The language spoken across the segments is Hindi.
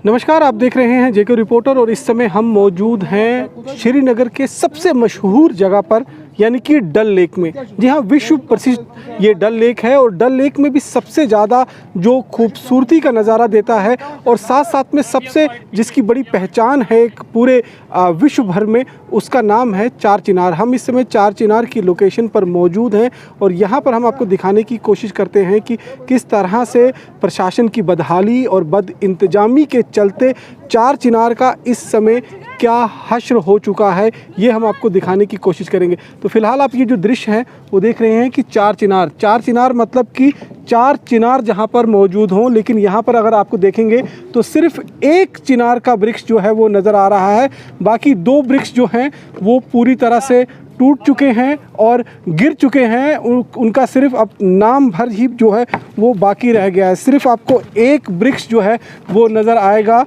नमस्कार, आप देख रहे हैं जेके रिपोर्टर और इस समय हम मौजूद हैं श्रीनगर के सबसे मशहूर जगह पर यानी कि डल लेक में। जी हाँ, विश्व प्रसिद्ध ये डल लेक है और डल लेक में भी सबसे ज़्यादा जो खूबसूरती का नज़ारा देता है और साथ साथ में सबसे जिसकी बड़ी पहचान है एक पूरे विश्व भर में, उसका नाम है चार चिनार। हम इस समय चार चिनार की लोकेशन पर मौजूद हैं और यहाँ पर हम आपको दिखाने की कोशिश करते हैं कि किस तरह से प्रशासन की बदहाली और बद इंतजामी के चलते चार चिनार का इस समय क्या हश्र हो चुका है, ये हम आपको दिखाने की कोशिश करेंगे। तो फिलहाल आप ये जो दृश्य है वो देख रहे हैं कि चार चिनार मतलब कि चार चिनार जहाँ पर मौजूद हों, लेकिन यहाँ पर अगर आपको देखेंगे तो सिर्फ एक चिनार का वृक्ष जो है वो नज़र आ रहा है। बाकी दो वृक्ष जो हैं वो पूरी तरह से टूट चुके हैं और गिर चुके हैं। उनका सिर्फ अब नाम भर ही जो है वो बाकी रह गया है। सिर्फ आपको एक वृक्ष जो है वो नज़र आएगा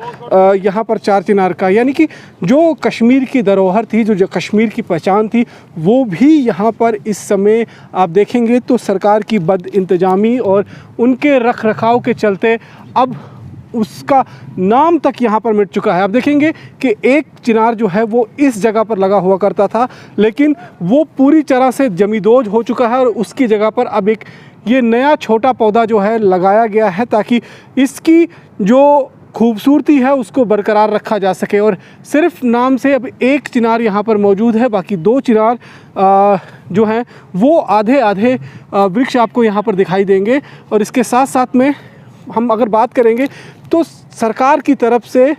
यहाँ पर चार चिनार का, यानी कि जो कश्मीर की धरोहर थी, जो कश्मीर की पहचान थी, वो भी यहाँ पर इस समय आप देखेंगे तो सरकार की बद इंतजामी और उनके रख रखाव के चलते अब उसका नाम तक यहाँ पर मिट चुका है। आप देखेंगे कि एक चिनार जो है वो इस जगह पर लगा हुआ करता था, लेकिन वो पूरी तरह से जमींदोज हो चुका है और उसकी जगह पर अब एक ये नया छोटा पौधा जो है लगाया गया है ताकि इसकी जो खूबसूरती है उसको बरकरार रखा जा सके। और सिर्फ नाम से अब एक चिनार यहाँ पर मौजूद है, बाकी दो चिनार जो हैं वो आधे आधे वृक्ष आपको यहाँ पर दिखाई देंगे। और इसके साथ साथ में हम अगर बात करेंगे तो सरकार की तरफ से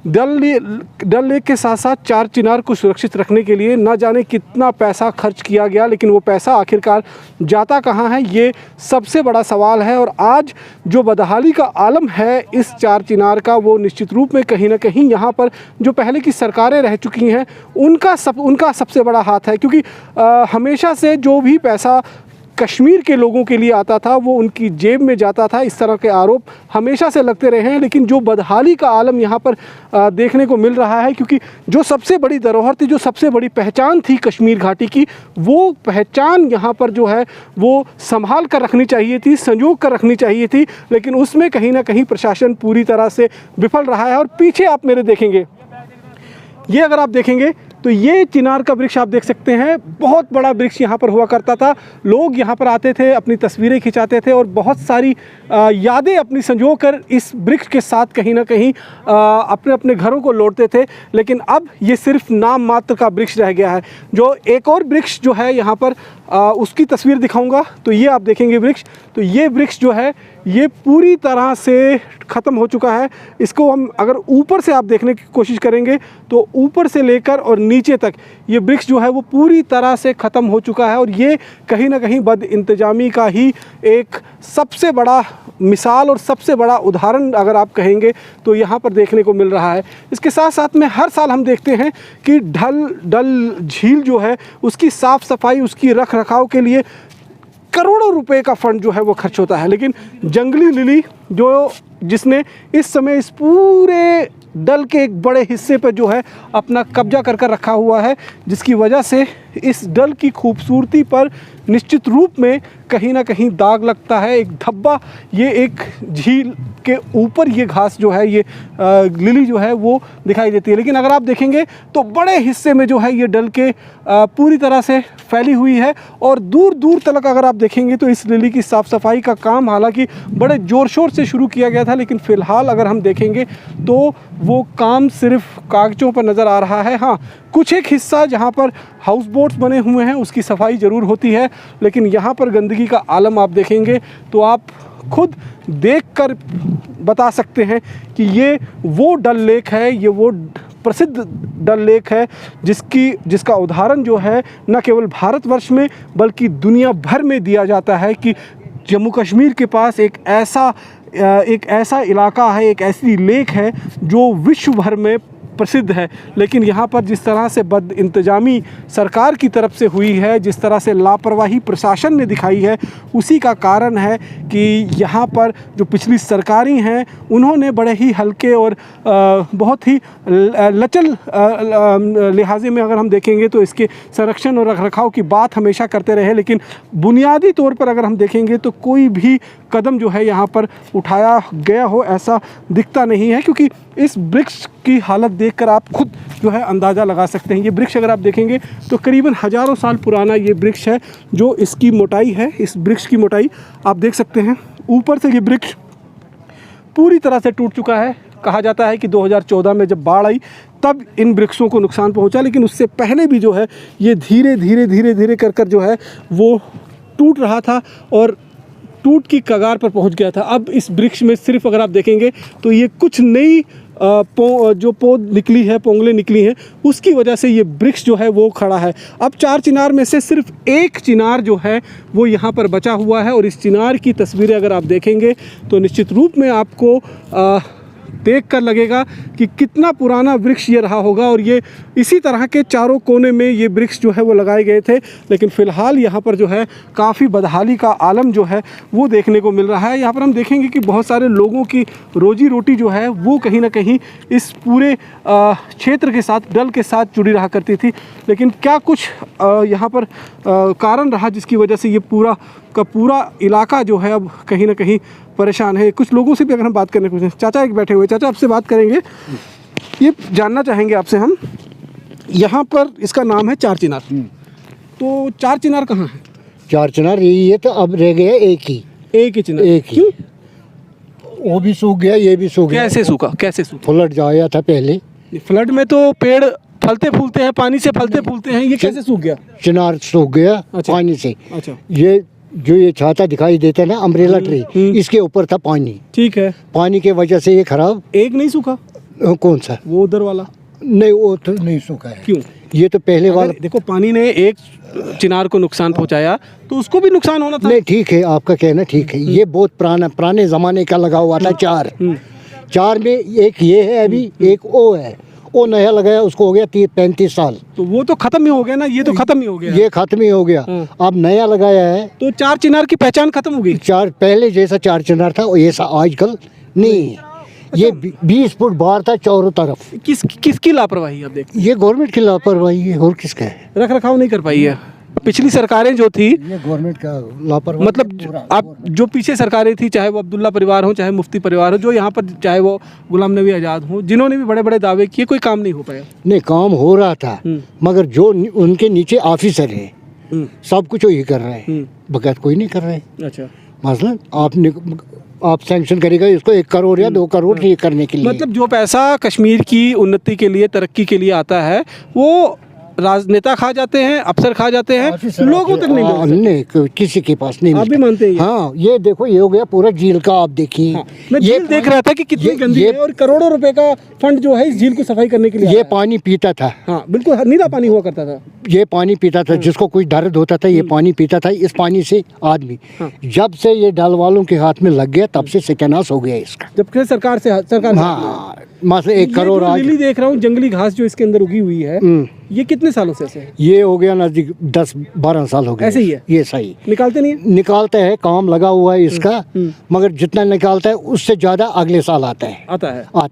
डल लेक के साथ साथ चार चिनार को सुरक्षित रखने के लिए न जाने कितना पैसा खर्च किया गया, लेकिन वो पैसा आखिरकार जाता कहाँ है, ये सबसे बड़ा सवाल है। और आज जो बदहाली का आलम है इस चार चिनार का, वो निश्चित रूप में कहीं ना कहीं यहाँ पर जो पहले की सरकारें रह चुकी हैं उनका सबसे बड़ा हाथ है, क्योंकि हमेशा से जो भी पैसा कश्मीर के लोगों के लिए आता था वो उनकी जेब में जाता था। इस तरह के आरोप हमेशा से लगते रहे हैं, लेकिन जो बदहाली का आलम यहाँ पर देखने को मिल रहा है, क्योंकि जो सबसे बड़ी धरोहर थी, जो सबसे बड़ी पहचान थी कश्मीर घाटी की, वो पहचान यहाँ पर जो है वो संभाल कर रखनी चाहिए थी, संजो कर रखनी चाहिए थी, लेकिन उसमें कहीं ना कहीं प्रशासन पूरी तरह से विफल रहा है। और पीछे आप मेरे देखेंगे, ये अगर आप देखेंगे तो ये चिनार का वृक्ष आप देख सकते हैं, बहुत बड़ा वृक्ष यहाँ पर हुआ करता था। लोग यहाँ पर आते थे, अपनी तस्वीरें खिंचाते थे और बहुत सारी यादें अपनी संजो कर इस वृक्ष के साथ कहीं ना कहीं अपने अपने घरों को लौटते थे। लेकिन अब ये सिर्फ नाम मात्र का वृक्ष रह गया है। जो एक और वृक्ष जो है यहाँ पर उसकी तस्वीर दिखाऊंगा, तो ये आप देखेंगे वृक्ष, तो ये वृक्ष जो है ये पूरी तरह से ख़त्म हो चुका है। इसको हम अगर ऊपर से आप देखने की कोशिश करेंगे तो ऊपर से लेकर और नीचे तक ये वृक्ष जो है वो पूरी तरह से ख़त्म हो चुका है। और ये कहीं ना कहीं बद इंतजामी का ही एक सबसे बड़ा मिसाल और सबसे बड़ा उदाहरण अगर आप कहेंगे तो यहाँ पर देखने को मिल रहा है। इसके साथ साथ में हर साल हम देखते हैं कि डल झील जो है उसकी साफ़ सफाई, उसकी रख रखाव के लिए करोड़ों रुपए का फंड जो है वो खर्च होता है, लेकिन जंगली लिली जिसने इस समय इस पूरे डल के एक बड़े हिस्से पर जो है अपना कब्जा कर रखा हुआ है, जिसकी वजह से इस डल की खूबसूरती पर निश्चित रूप में कहीं ना कहीं दाग लगता है, एक धब्बा। ये एक झील के ऊपर ये घास जो है, ये लिली जो है वो दिखाई देती है, लेकिन अगर आप देखेंगे तो बड़े हिस्से में जो है ये डल के पूरी तरह से फैली हुई है। और दूर दूर तक अगर आप देखेंगे तो इस लिली की साफ़ सफाई का काम हालांकि बड़े ज़ोर शोर से शुरू किया गया था, लेकिन फ़िलहाल अगर हम देखेंगे तो वो काम सिर्फ कागज़ों पर नज़र आ रहा है। हाँ, कुछ एक हिस्सा जहाँ पर हाउस बोट्स बने हुए हैं उसकी सफाई ज़रूर होती है, लेकिन यहाँ पर गंदगी का आलम आप देखेंगे तो आप खुद देखकर बता सकते हैं कि ये वो डल लेक है, ये वो प्रसिद्ध डल लेक है जिसका उदाहरण जो है न केवल भारतवर्ष में बल्कि दुनिया भर में दिया जाता है कि जम्मू कश्मीर के पास एक ऐसा इलाका है, एक ऐसी लेक है जो विश्व भर में प्रसिद्ध है, लेकिन यहाँ पर जिस तरह से बद इंतजामी सरकार की तरफ से हुई है, जिस तरह से लापरवाही प्रशासन ने दिखाई है, उसी का कारण है कि यहाँ पर जो पिछली सरकारें हैं उन्होंने बड़े ही हल्के और बहुत ही लचल लिहाजे में अगर हम देखेंगे तो इसके संरक्षण और रखरखाव की बात हमेशा करते रहे, लेकिन बुनियादी तौर पर अगर हम देखेंगे तो कोई भी कदम जो है यहाँ पर उठाया गया हो ऐसा दिखता नहीं है। क्योंकि इस वृक्ष की हालत देखकर आप खुद जो है अंदाज़ा लगा सकते हैं। ये वृक्ष अगर आप देखेंगे तो करीबन हज़ारों साल पुराना ये वृक्ष है। जो इसकी मोटाई है, इस वृक्ष की मोटाई आप देख सकते हैं। ऊपर से ये वृक्ष पूरी तरह से टूट चुका है। कहा जाता है कि 2014 में जब बाढ़ आई तब इन वृक्षों को नुकसान पहुंचा, लेकिन उससे पहले भी जो है ये धीरे धीरे कर जो है वो टूट रहा था और टूट की कगार पर पहुंच गया था। अब इस वृक्ष में सिर्फ अगर आप देखेंगे तो ये कुछ नई जो पौध निकली है, पोंगलें निकली हैं, उसकी वजह से ये वृक्ष जो है वो खड़ा है। अब 4 चिनार में से सिर्फ एक चिनार जो है वो यहाँ पर बचा हुआ है और इस चिनार की तस्वीरें अगर आप देखेंगे तो निश्चित रूप में आपको देख कर लगेगा कि कितना पुराना वृक्ष ये रहा होगा। और ये इसी तरह के चारों कोने में ये वृक्ष जो है वो लगाए गए थे, लेकिन फ़िलहाल यहाँ पर जो है काफ़ी बदहाली का आलम जो है वो देखने को मिल रहा है। यहाँ पर हम देखेंगे कि बहुत सारे लोगों की रोजी रोटी जो है वो कहीं ना कहीं इस पूरे क्षेत्र के साथ, डल के साथ जुड़ी रहा करती थी। लेकिन क्या कुछ यहाँ पर कारण रहा जिसकी वजह से ये पूरा का पूरा इलाका जो है अब कहीं ना कहीं परेशान है। कुछ लोगों से भी अगर हम बात करने को, चाचा एक बैठे हुए, चाचा आपसे बात करेंगे। ये जानना चाहेंगे आपसे हम, यहाँ पर इसका नाम है 4 चिनार, तो 4 चिनार कहाँ है? 4 चिनार यही है, तो अब रह गया एक ही चिनार। एक ही, वो भी सूख गया, ये भी सूख गया। कैसे सूखा? कैसे सूखा? फ्लड जाया था पहले। फ्लड में तो पेड़ फलते फूलते हैं, पानी से फलते फूलते हैं, ये कैसे सूख गया? चिनार सूख गया। अच्छा। पानी से। अच्छा। ये जो ये छाता दिखाई देता है ना, अम्ब्रेला ट्री, इसके ऊपर था पानी। ठीक है। पानी के वजह से ये खराब। एक नहीं सूखा? कौन सा? वो उधर वाला नहीं, वो तो नहीं सूखा है। क्यों? ये तो पहले वाला। देखो, पानी ने एक चिनार को नुकसान पहुंचाया तो उसको भी नुकसान होना था। नहीं, ठीक है, आपका कहना ठीक है। ये बहुत पुराने जमाने का लगा हुआ था। 4 में एक ये है अभी, एक वो है, वो नया लगाया, उसको हो गया 35 साल। तो वो तो खत्म ही हो गया ना, ये तो खत्म ही हो गया। ये खत्म ही हो गया। अब नया लगाया है, तो 4 चिनार की पहचान खत्म हो गई। 4 पहले जैसा 4 चिनार था वो ऐसा आजकल नहीं है। ये 20 फुट बाहर था चारों तरफ। किसकी लापरवाही आप देखते? ये गवर्नमेंट की लापरवाही है, और किसका है? रख रखाव नहीं कर पाई है पिछली सरकारें जो थी। ये गवर्नमेंट का लापरवाही, मतलब आप जो पीछे सरकारें थी, चाहे वो अब्दुल्ला परिवार हो, चाहे मुफ्ती परिवार हो, जो यहाँ पर चाहे वो गुलाम नबी आज़ाद हो, जिन्होंने भी बड़े बड़े दावे किए, कोई काम नहीं हो पाया। नहीं, काम हो रहा था, मगर जो उनके नीचे ऑफिसर है सब कुछ वही कर रहे हैं, बगैर कोई नहीं कर रहे। अच्छा। मसलन आप सैंक्शन करेगा इसको 1 करोड़ या 2 करोड़ ठीक करने के लिए, मतलब जो पैसा कश्मीर की उन्नति के लिए, तरक्की के लिए आता है, वो राजनेता खा जाते हैं, अफसर खा जाते हैं, लोगों तक नहीं, किसी के पास नहीं। आप भी मानते हैं? हाँ, ये देखो, ये हो गया पूरा झील का। आप देखिए। हाँ, मैं झील देख रहा था कि कितनी गंदी है, और करोड़ों रुपए का फंड जो है इस झील को सफाई करने के लिए। ये पानी पीता था। हाँ, बिल्कुल नीला पानी हुआ करता था। ये पानी पीता था, जिसको कोई दर्द होता था ये पानी पीता था। इस पानी से आदमी, जब से ये डल वालों के हाथ में लग गया तब से सत्यानाश हो गया इसका। जब से सरकार हाँ, मतलब 1 करोड़। आज देख रहा हूँ जंगली घास जो इसके अंदर उगी हुई है, ये कितने सालों से ऐसे है? ये हो गया नजदीक 10-12 साल हो गए। ऐसे ही है? ये सही निकालते नहीं? निकालते हैं, काम लगा हुआ है इसका, मगर जितना निकालता है उससे ज्यादा अगले साल आता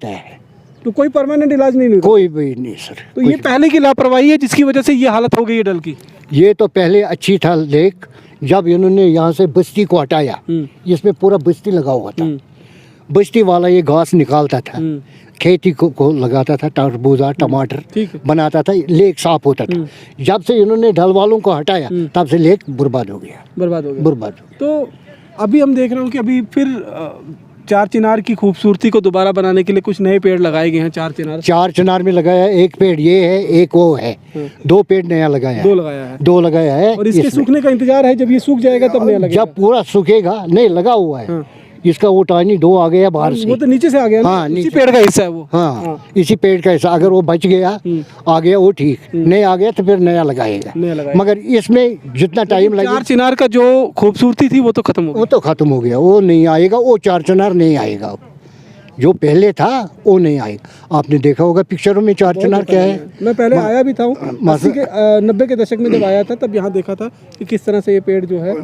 है। तो कोई परमानेंट इलाज नहीं? कोई भी नहीं सर। तो ये पहले की लापरवाही है जिसकी वजह से ये हालत हो गई है डल की। ये तो पहले अच्छी था लेक, जब इन्होंने यहाँ से बस्ती को हटाया, इसमें पूरा बस्ती लगा हुआ था, बस्ती वाला ये घास निकालता था, खेती को लगाता था, तरबूजा टमाटर बनाता था, लेक साफ होता था। जब से इन्होंने ढल वालों को हटाया तब से लेक बर्बाद हो गया। तो अभी हम देख रहे हो कि अभी फिर 4 चिनार की खूबसूरती को दोबारा बनाने के लिए कुछ नए पेड़ लगाए गए हैं। 4 चिनार में लगाया, एक पेड़ ये है, एक वो है, 2 पेड़ नया लगाया है। 2 लगाया है। और इसके सूखने का इंतजार है, जब ये सूख जाएगा तब नया लगेगा। जब पूरा सूखेगा, नहीं लगा हुआ है। इसका वो टानी 2 आ गया बाहर से, वो तो नीचे से आ गया ना। हाँ, इसी पेड़ का हिस्सा है वो। हाँ, इसी पेड़ का हिस्सा। अगर वो बच गया, आ गया वो ठीक, नहीं आ गया तो फिर नया लगाएगा। मगर इसमें जितना टाइम लगेगा, 4 चिनार का जो खूबसूरती थी वो तो खत्म हो गया। वो नहीं आएगा, वो 4 चिनार नहीं आएगा। जो पहले था वो नहीं आएगा। आपने देखा होगा पिक्चरों में चार चिनार क्या है। मैं पहले आया भी था 90 के दशक में जब आया था, तब यहाँ देखा था कि किस तरह से ये पेड़ जो है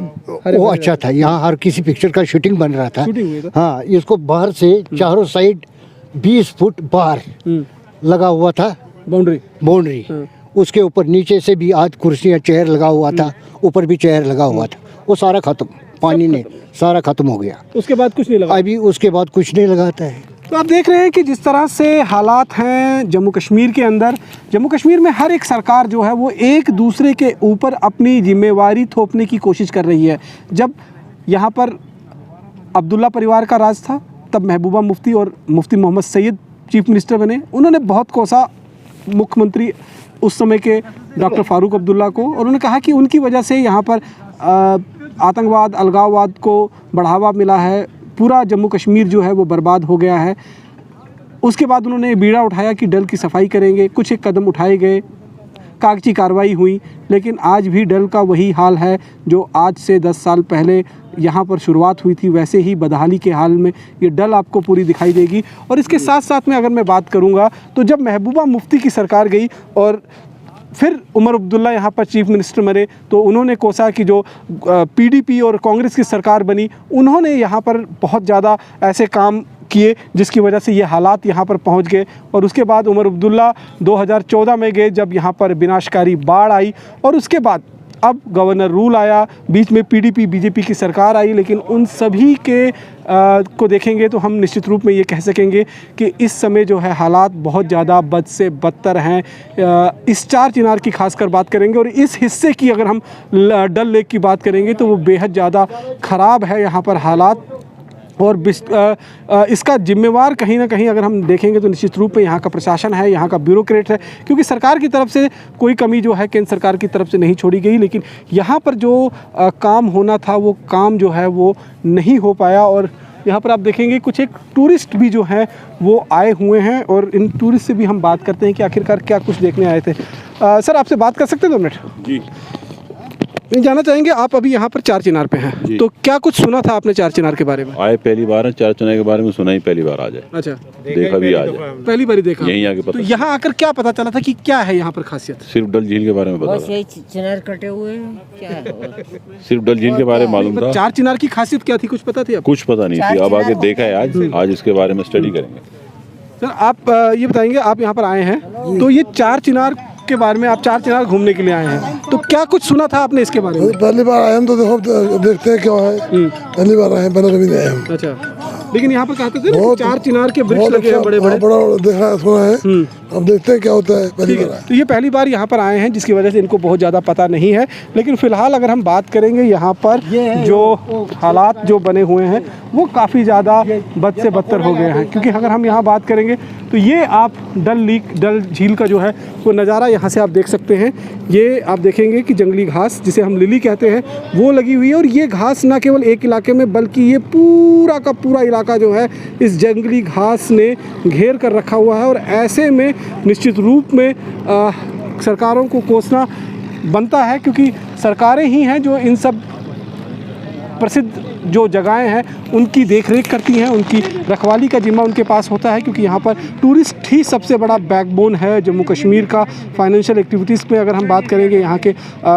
वो अच्छा था। यहाँ हर किसी पिक्चर का शूटिंग बन रहा था। शूटिंग हुई था। हाँ, इसको बाहर से चारों साइड 20 फुट बाहर लगा हुआ था बाउंड्री। उसके ऊपर नीचे से भी आज कुर्सियाँ चेयर लगा हुआ था, ऊपर भी चेयर लगा हुआ था। वो सारा खत्म, पानी ने सारा खत्म हो गया। उसके बाद कुछ नहीं लगा। अभी उसके बाद कुछ नहीं लगाता है। तो आप देख रहे हैं कि जिस तरह से हालात हैं जम्मू कश्मीर के अंदर, जम्मू कश्मीर में हर एक सरकार जो है वो एक दूसरे के ऊपर अपनी जिम्मेवारी थोपने की कोशिश कर रही है। जब यहाँ पर अब्दुल्ला परिवार का राज था, तब महबूबा मुफ्ती और मुफ्ती मोहम्मद सैयद चीफ मिनिस्टर बने। उन्होंने बहुत कोसा मुख्यमंत्री उस समय के डॉक्टर फारूक अब्दुल्ला को, और उन्होंने कहा कि उनकी वजह से यहाँ पर आतंकवाद, अलगाववाद को बढ़ावा मिला है, पूरा जम्मू कश्मीर जो है वो बर्बाद हो गया है। उसके बाद उन्होंने बीड़ा उठाया कि डल की सफाई करेंगे, कुछ एक कदम उठाए गए, कागजी कार्रवाई हुई, लेकिन आज भी डल का वही हाल है जो आज से 10 साल पहले यहाँ पर शुरुआत हुई थी। वैसे ही बदहाली के हाल में ये डल आपको पूरी दिखाई देगी। और इसके साथ साथ में अगर मैं बात करूँगा तो जब महबूबा मुफ्ती की सरकार गई और फिर उमर अब्दुल्ला यहाँ पर चीफ मिनिस्टर बने, तो उन्होंने कोसा कि जो पीडीपी और कांग्रेस की सरकार बनी, उन्होंने यहाँ पर बहुत ज़्यादा ऐसे काम किए जिसकी वजह से ये हालात यहाँ पर पहुँच गए। और उसके बाद उमर अब्दुल्ला 2014 में गए जब यहाँ पर विनाशकारी बाढ़ आई, और उसके बाद अब गवर्नर रूल आया, बीच में पीडीपी बीजेपी की सरकार आई। लेकिन उन सभी के को देखेंगे तो हम निश्चित रूप में ये कह सकेंगे कि इस समय जो है हालात बहुत ज़्यादा बद से बदतर हैं। इस चार चिनार की खासकर बात करेंगे, और इस हिस्से की अगर हम डल लेक की बात करेंगे तो वो बेहद ज़्यादा ख़राब है यहाँ पर हालात। और इसका जिम्मेवार कहीं ना कहीं अगर हम देखेंगे तो निश्चित रूप में यहाँ का प्रशासन है, यहाँ का ब्यूरोक्रेट है, क्योंकि सरकार की तरफ से कोई कमी जो है केंद्र सरकार की तरफ से नहीं छोड़ी गई, लेकिन यहाँ पर जो काम होना था वो काम जो है वो नहीं हो पाया। और यहाँ पर आप देखेंगे कुछ एक टूरिस्ट भी जो हैं वो आए हुए हैं, और इन टूरिस्ट से भी हम बात करते हैं कि आखिरकार क्या कुछ देखने आए थे। सर, आपसे बात कर सकते हैं 2 मिनट? जी। जानना चाहेंगे, आप अभी यहाँ पर चार चिनार पे हैं, तो क्या कुछ सुना था आपने चार चिनार के बारे में? आए पहली बार है, चार चिनार के बारे में सुना ही पहली बार आज है। अच्छा, देखा भी आज है, पहली बार ही देखा। यहीं आके पता। तो यहाँ आकर क्या पता चला था कि क्या है यहाँ पर खासियत? सिर्फ डल झील के बारे में पता था। चिनार कटे हुए हैं क्या है? सिर्फ डल झील के बारे में मालूम था। चार चिनार की खासियत क्या थी, कुछ पता थी? कुछ पता नहीं थी, अब आगे देखा है आज इसके बारे में स्टडी करेंगे। सर, आप ये बताएंगे, आप यहाँ पर आए हैं तो ये चार चिनार के बारे में, आप चार चिनार घूमने के लिए आए हैं, तो क्या कुछ सुना था आपने इसके बारे में? पहली बार आए हम तो देखते हैं क्या है। पहली बार आए, पहले कभी नहीं आए हम। अच्छा, लेकिन यहाँ पर कहते थे ना चार चिनार के वृक्ष लगे हैं बड़े बड़े। बड़ा देखा सुना है, अब देखते हैं क्या होता है। पहली बार तो ये पहली बार यहाँ पर आए हैं, जिसकी वजह से इनको बहुत ज़्यादा पता नहीं है। लेकिन फिलहाल अगर हम बात करेंगे यहाँ पर जो हालात जो बने हुए हैं वो काफ़ी ज़्यादा बद से बदतर हो गए हैं। क्योंकि अगर हम यहाँ बात करेंगे तो ये आप डल झील का जो है वो नज़ारा यहाँ से आप देख सकते हैं। ये आप देखेंगे कि जंगली घास, जिसे हम लिली कहते हैं, वो लगी हुई है। और ये घास ना केवल एक इलाके में, बल्कि ये पूरा का पूरा इलाका जो है इस जंगली घास ने घेर कर रखा हुआ है। और ऐसे में निश्चित रूप में सरकारों को कोसना बनता है, क्योंकि सरकारें ही हैं जो इन सब प्रसिद्ध जो जगहें हैं उनकी देखरेख करती हैं, उनकी रखवाली का जिम्मा उनके पास होता है। क्योंकि यहाँ पर टूरिस्ट ही सबसे बड़ा बैकबोन है जम्मू कश्मीर का। फाइनेंशियल एक्टिविटीज़ पे अगर हम बात करेंगे, यहाँ के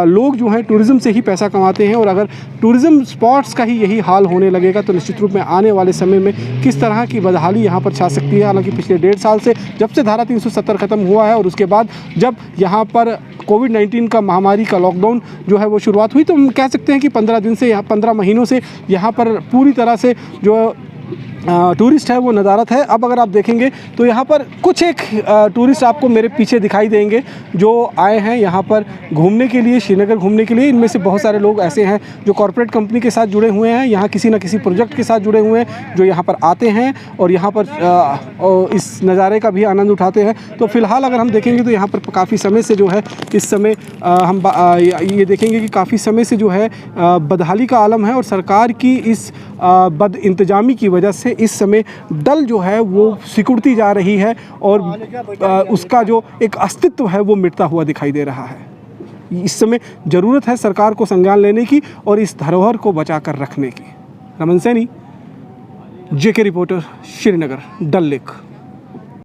लोग जो हैं टूरिज़्म से ही पैसा कमाते हैं। और अगर टूरिज़्म स्पॉट्स का ही यही हाल होने लगेगा तो निश्चित रूप में आने वाले समय में किस तरह की बदहाली यहाँ पर छा सकती है। हालांकि पिछले 1.5 साल से जब से धारा 370 ख़त्म हुआ है और उसके बाद जब यहाँ पर कोविड-19 का महामारी का लॉकडाउन जो है वो शुरुआत हुई, तो हम कह सकते हैं कि 15 दिन से, 15 महीनों से यहाँ पर पूरी तरह से जो टूरिस्ट है वो नदारत है। अब अगर आप देखेंगे तो यहाँ पर कुछ एक टूरिस्ट आपको मेरे पीछे दिखाई देंगे जो आए हैं यहाँ पर घूमने के लिए, श्रीनगर घूमने के लिए। इनमें से बहुत सारे लोग ऐसे हैं जो कॉरपोरेट कंपनी के साथ जुड़े हुए हैं, यहाँ किसी न किसी प्रोजेक्ट के साथ जुड़े हुए हैं, जो यहाँ पर आते हैं और यहाँ पर इस नज़ारे का भी आनंद उठाते हैं। तो फ़िलहाल अगर हम देखेंगे तो यहाँ पर काफ़ी समय से जो है इस समय हम ये देखेंगे कि काफ़ी समय से जो है बदहाली का आलम है। और सरकार की इस बद इंतजामी की वजह से इस समय डल जो है वो सिकुड़ती जा रही है और उसका जो एक अस्तित्व है वो मिटता हुआ दिखाई दे रहा है। इस समय ज़रूरत है सरकार को संज्ञान लेने की और इस धरोहर को बचा कर रखने की। रमन सैनी, जेके रिपोर्टर श्रीनगर डल लेक।